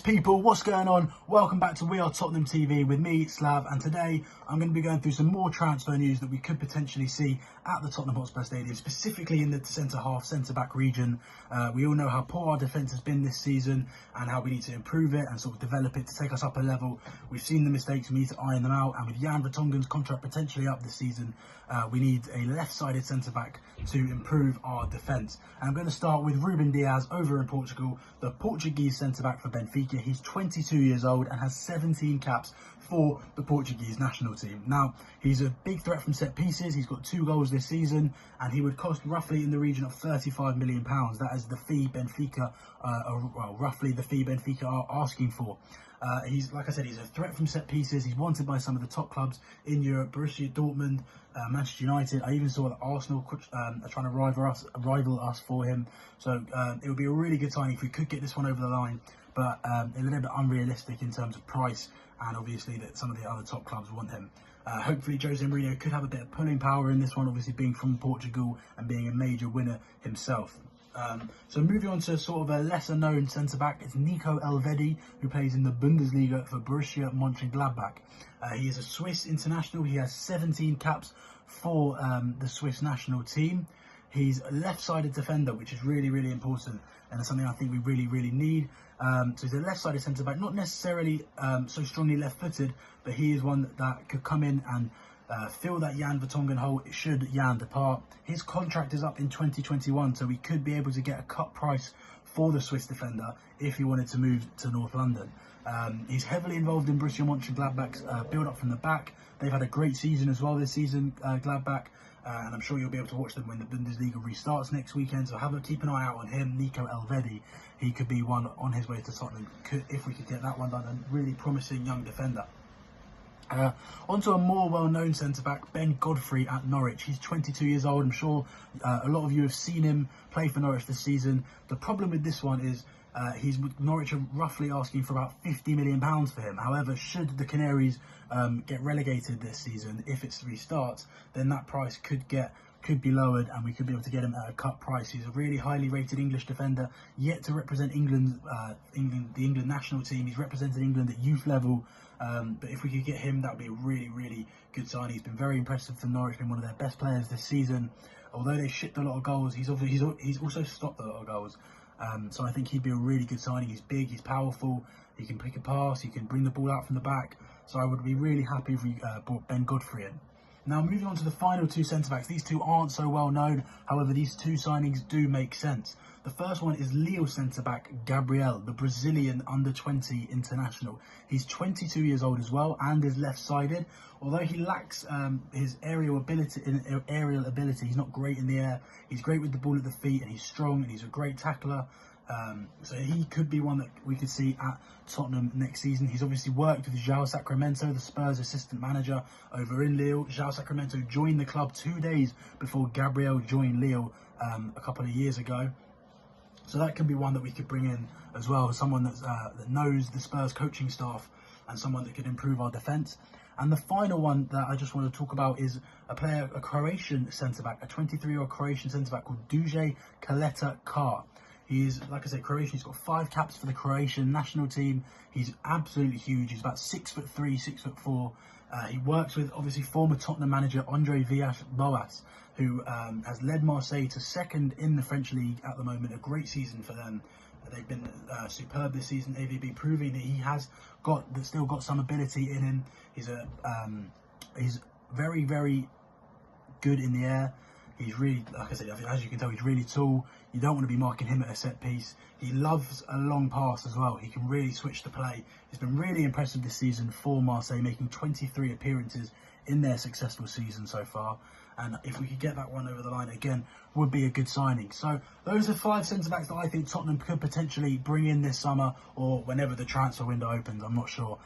people, what's going on? Welcome back to We Are Tottenham TV with me, Slav, and today I'm going to be going through some more transfer news that we could potentially see at the Tottenham Hotspur Stadium, specifically in the centre-half, centre-back region. We all know how poor our defence has been this season and how we need to improve it and sort of develop it to take us up a level. We've seen the mistakes, we need to iron them out, and with Jan Vertonghen's contract potentially up this season, we need a left-sided centre-back to improve our defence. And I'm going to start with Ruben Diaz over in Portugal, the Portuguese centre-back for Benfica. He's 22 years old and has 17 caps for the Portuguese national team. Now, he's a big threat from set pieces. He's got 2 goals this season, and he would cost roughly in the region of £35 million. That is the fee Benfica, roughly the fee Benfica are asking for. He's, like I said, he's a threat from set pieces. He's wanted by some of the top clubs in Europe, Borussia Dortmund, Manchester United. I even saw that Arsenal are trying to rival us for him. So it would be a really good signing if we could get this one over the line. But a little bit unrealistic in terms of price, and obviously that some of the other top clubs want him. Hopefully Jose Mourinho could have a bit of pulling power in this one, obviously being from Portugal and being a major winner himself. So moving on to sort of a lesser known centre-back, it's Nico Elvedi, who plays in the Bundesliga for Borussia Mönchengladbach. He is a Swiss international. He has 17 caps for the Swiss national team. He's a left-sided defender, which is really, really important, and it's something I think we really need. So he's a left-sided centre-back, not necessarily so strongly left-footed, but he is one that could come in and fill that Jan Vertonghen hole should Jan depart. His contract is up in 2021, so we could be able to get a cut price for the Swiss defender if he wanted to move to North London. He's heavily involved in Borussia Mönchengladbach's build-up from the back. They've had a great season as well this season, Gladbach, and I'm sure you'll be able to watch them when the Bundesliga restarts next weekend. So keep an eye out on him, Nico Elvedi. He could be one on his way to Tottenham if we could get that one done. A really promising young defender. Onto a more well-known centre-back, Ben Godfrey at Norwich. He's 22 years old. I'm sure a lot of you have seen him play for Norwich this season. The problem with this one is Norwich are roughly asking for about £50 million for him. However, should the Canaries get relegated this season, if it restarts, then that price could be lowered and we could be able to get him at a cut price. He's a really highly rated English defender, yet to represent the England national team. He's represented England at youth level, but if we could get him, that would be a really good sign. He's been very impressive for Norwich, been one of their best players this season. Although they shipped a lot of goals, he's also stopped a lot of goals. So I think he'd be a really good signing. He's big, he's powerful, he can pick a pass, he can bring the ball out from the back. So I would be really happy if we brought Ben Godfrey in. Now, moving on to the final 2 centre-backs. These 2 aren't so well known. However, these 2 signings do make sense. The first one is Lille centre-back Gabriel, the Brazilian under-20 international. He's 22 years old as well and is left-sided. Although he lacks his aerial ability, he's not great in the air. He's great with the ball at the feet, and he's strong, and he's a great tackler. So he could be one that we could see at Tottenham next season. He's obviously worked with João Sacramento, the Spurs assistant manager over in Lille. João Sacramento joined the club 2 days before Gabriel joined Lille a couple of years ago. So that could be one that we could bring in as well, someone that knows the Spurs coaching staff and someone that could improve our defence. And the final one that I just want to talk about is a Croatian centre-back, a 23-year-old Croatian centre-back called Duže Kaleta-Car. He's, like I said, Croatian. He's got 5 caps for the Croatian national team. He's absolutely huge. He's about 6'3", 6'4". He works with, obviously, former Tottenham manager Andre Villas-Boas, who has led Marseille to 2nd in the French league at the moment. A great season for them. They've been superb this season. AVB proving that he has still got some ability in him. He's very good in the air. He's really, like I said, as you can tell, he's really tall. You don't want to be marking him at a set piece. He loves a long pass as well. He can really switch the play. He's been really impressive this season for Marseille, making 23 appearances in their successful season so far. And if we could get that one over the line again, would be a good signing. So those are 5 centre-backs that I think Tottenham could potentially bring in this summer or whenever the transfer window opens. I'm not sure.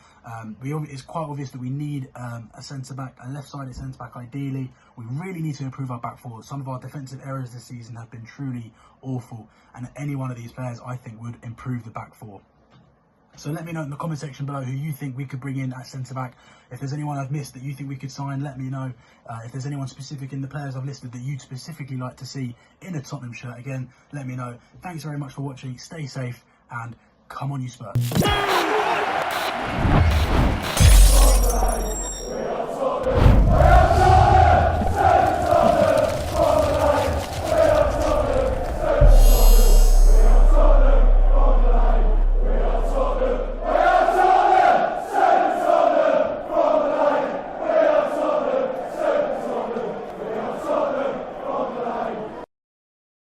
It's quite obvious that we need a centre-back, a left-sided centre-back ideally. We really need to improve our back four. Some of our defensive errors this season have been truly awful. And any one of these players, I think, would improve the back four. So let me know in the comment section below who you think we could bring in at centre-back. If there's anyone I've missed that you think we could sign, let me know. If there's anyone specific in the players I've listed that you'd specifically like to see in a Tottenham shirt, again, let me know. Thanks very much for watching. Stay safe and Come on, you Spurs.